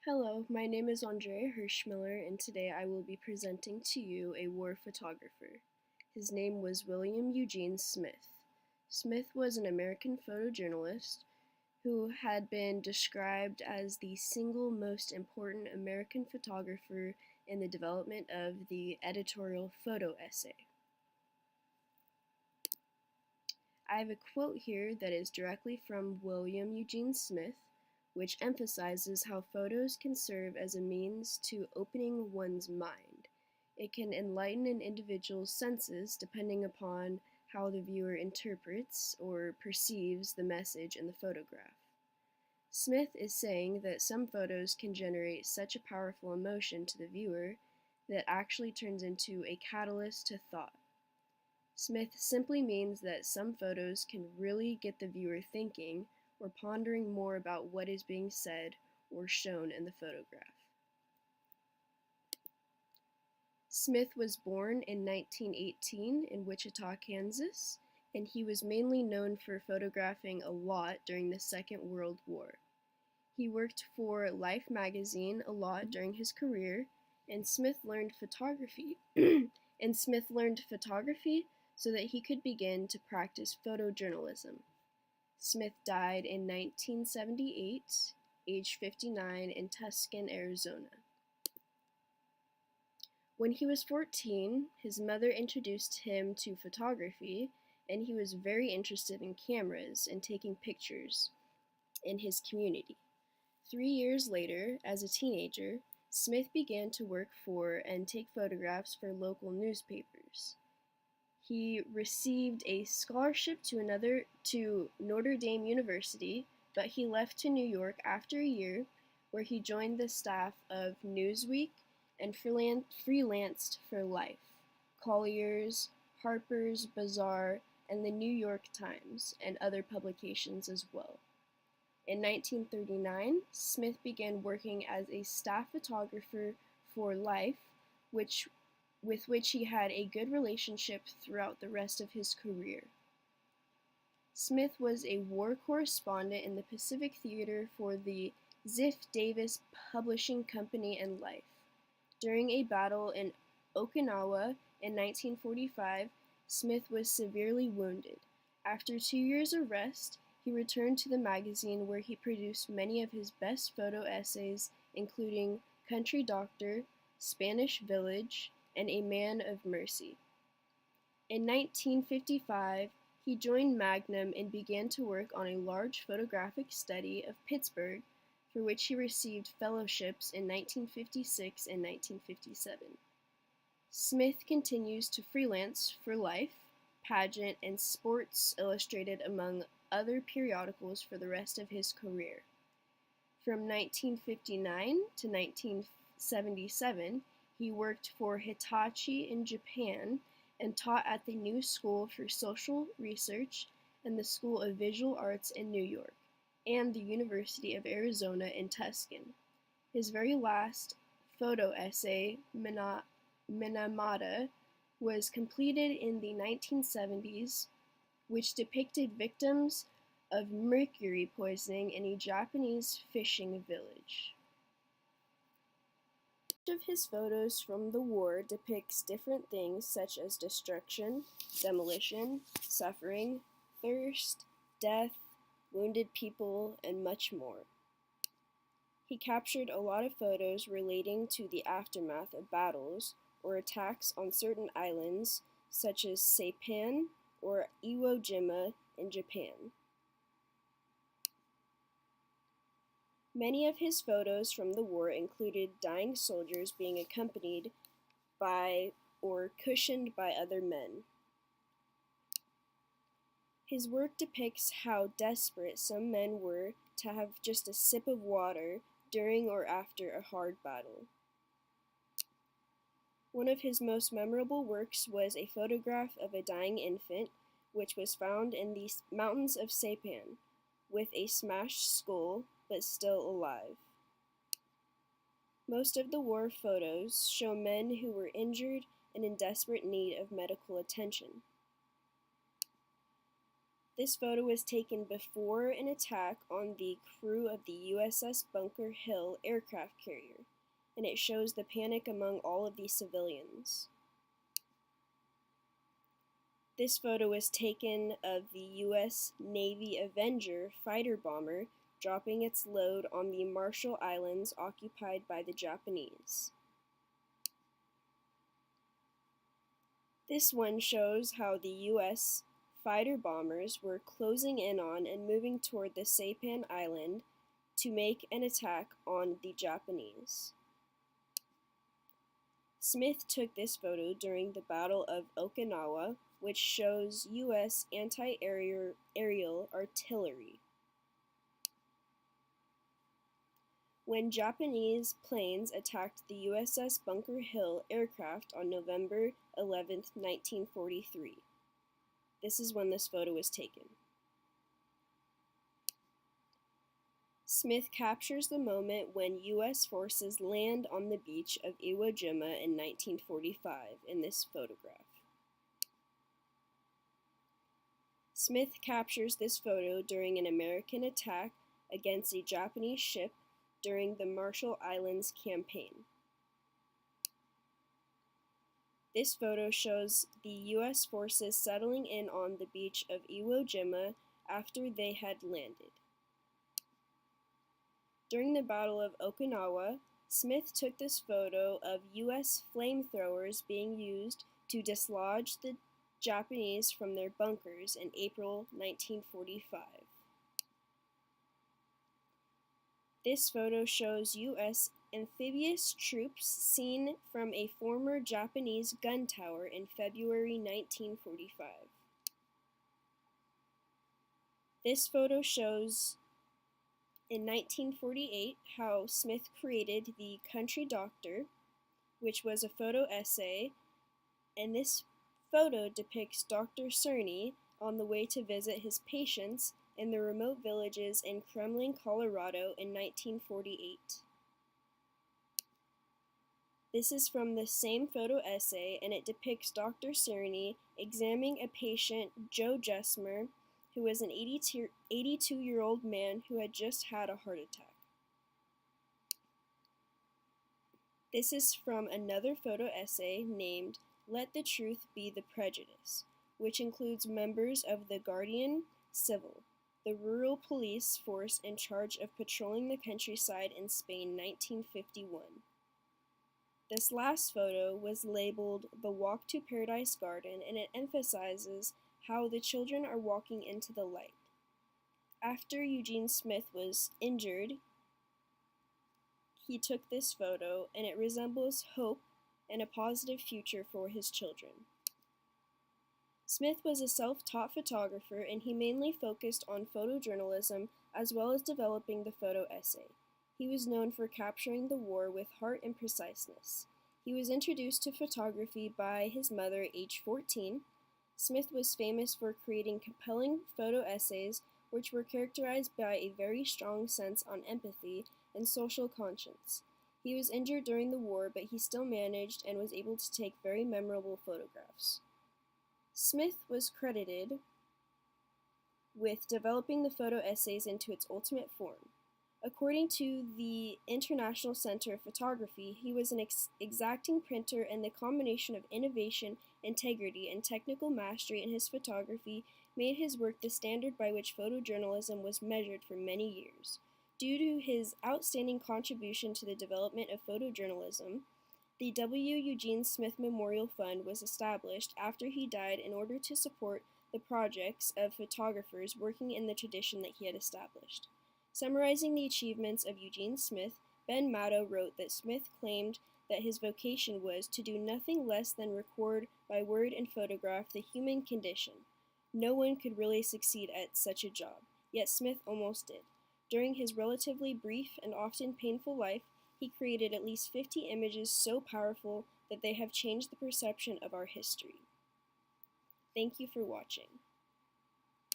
Hello, my name is Andrea Hirschmiller, and today I will be presenting to you a war photographer. His name was William Eugene Smith. Smith was an American photojournalist who had been described as the single most important American photographer in the development of the editorial photo essay. I have a quote here that is directly from William Eugene Smith, which emphasizes how photos can serve as a means to opening one's mind. It can enlighten an individual's senses depending upon how the viewer interprets or perceives the message in the photograph. Smith is saying that some photos can generate such a powerful emotion to the viewer that actually turns into a catalyst to thought. Smith simply means that some photos can really get the viewer thinking or pondering more about what is being said or shown in the photograph. Smith was born in 1918 in Wichita, Kansas, and he was mainly known for photographing a lot during the Second World War. He worked for Life magazine a lot during his career, and Smith learned photography so that he could begin to practice photojournalism. Smith died in 1978, age 59, in Tucson, Arizona. When he was 14, his mother introduced him to photography, and he was very interested in cameras and taking pictures in his community. 3 years later, as a teenager, Smith began to work for and take photographs for local newspapers. He received a scholarship to Notre Dame University, but he left to New York after a year, where he joined the staff of Newsweek and freelanced for Life, Collier's, Harper's Bazaar, and the New York Times, and other publications as well. In 1939, Smith began working as a staff photographer for Life, with which he had a good relationship throughout the rest of his career. Smith was a war correspondent in the Pacific Theater for the Ziff-Davis Publishing Company and Life. During a battle in Okinawa in 1945, Smith was severely wounded. After 2 years of rest, he returned to the magazine where he produced many of his best photo essays, including Country Doctor, Spanish Village, and A Man of Mercy. In 1955, he joined Magnum and began to work on a large photographic study of Pittsburgh, for which he received fellowships in 1956 and 1957. Smith continues to freelance for Life, Pageant, and Sports Illustrated, among other periodicals, for the rest of his career. From 1959 to 1977, he worked for Hitachi in Japan and taught at the New School for Social Research and the School of Visual Arts in New York, and the University of Arizona in Tucson. His very last photo essay, Minamata, was completed in the 1970s, which depicted victims of mercury poisoning in a Japanese fishing village. Each of his photos from the war depicts different things such as destruction, demolition, suffering, thirst, death, wounded people, and much more. He captured a lot of photos relating to the aftermath of battles or attacks on certain islands such as Saipan or Iwo Jima in Japan. Many of his photos from the war included dying soldiers being accompanied by or cushioned by other men. His work depicts how desperate some men were to have just a sip of water during or after a hard battle. One of his most memorable works was a photograph of a dying infant, which was found in the mountains of Saipan, with a smashed skull, but still alive. Most of the war photos show men who were injured and in desperate need of medical attention. This photo was taken before an attack on the crew of the USS Bunker Hill aircraft carrier, and it shows the panic among all of the civilians. This photo was taken of the U.S. Navy Avenger fighter bomber dropping its load on the Marshall Islands occupied by the Japanese. This one shows how the U.S. fighter bombers were closing in on and moving toward the Saipan Island to make an attack on the Japanese. Smith took this photo during the Battle of Okinawa, which shows U.S. anti-aerial artillery. When Japanese planes attacked the USS Bunker Hill aircraft on November 11, 1943. This is when this photo was taken. Smith captures the moment when U.S. forces land on the beach of Iwo Jima in 1945 in this photograph. Smith captures this photo during an American attack against a Japanese ship during the Marshall Islands campaign. This photo shows the U.S. forces settling in on the beach of Iwo Jima after they had landed. During the Battle of Okinawa, Smith took this photo of U.S. flamethrowers being used to dislodge the Japanese from their bunkers in April 1945. This photo shows U.S. amphibious troops seen from a former Japanese gun tower in February 1945. This photo shows in 1948 how Smith created the Country Doctor, which was a photo essay, and this photo depicts Dr. Cerny on the way to visit his patients in the remote villages in Kremlin, Colorado in 1948. This is from the same photo essay, and it depicts Dr. Cerny examining a patient, Joe Jesmer, who was an 82-year-old man who had just had a heart attack. This is from another photo essay named Let the Truth Be the Prejudice, which includes members of the Guardian Civil, the rural police force in charge of patrolling the countryside in Spain 1951. This last photo was labeled The Walk to Paradise Garden, and it emphasizes how the children are walking into the light. After Eugene Smith was injured, he took this photo, and it resembles hope and a positive future for his children. Smith was a self-taught photographer, and he mainly focused on photojournalism as well as developing the photo essay. He was known for capturing the war with heart and preciseness. He was introduced to photography by his mother at age 14. Smith was famous for creating compelling photo essays which were characterized by a very strong sense on empathy and social conscience. He was injured during the war, but he still managed and was able to take very memorable photographs. Smith was credited with developing the photo essays into its ultimate form. According to the International Center of Photography, he was an exacting printer, and the combination of innovation, integrity, and technical mastery in his photography made his work the standard by which photojournalism was measured for many years. Due to his outstanding contribution to the development of photojournalism, the W. Eugene Smith Memorial Fund was established after he died in order to support the projects of photographers working in the tradition that he had established. Summarizing the achievements of Eugene Smith, Ben Maddow wrote that Smith claimed that his vocation was to do nothing less than record by word and photograph the human condition. No one could really succeed at such a job, yet Smith almost did. During his relatively brief and often painful life, he created at least 50 images so powerful that they have changed the perception of our history. Thank you for watching.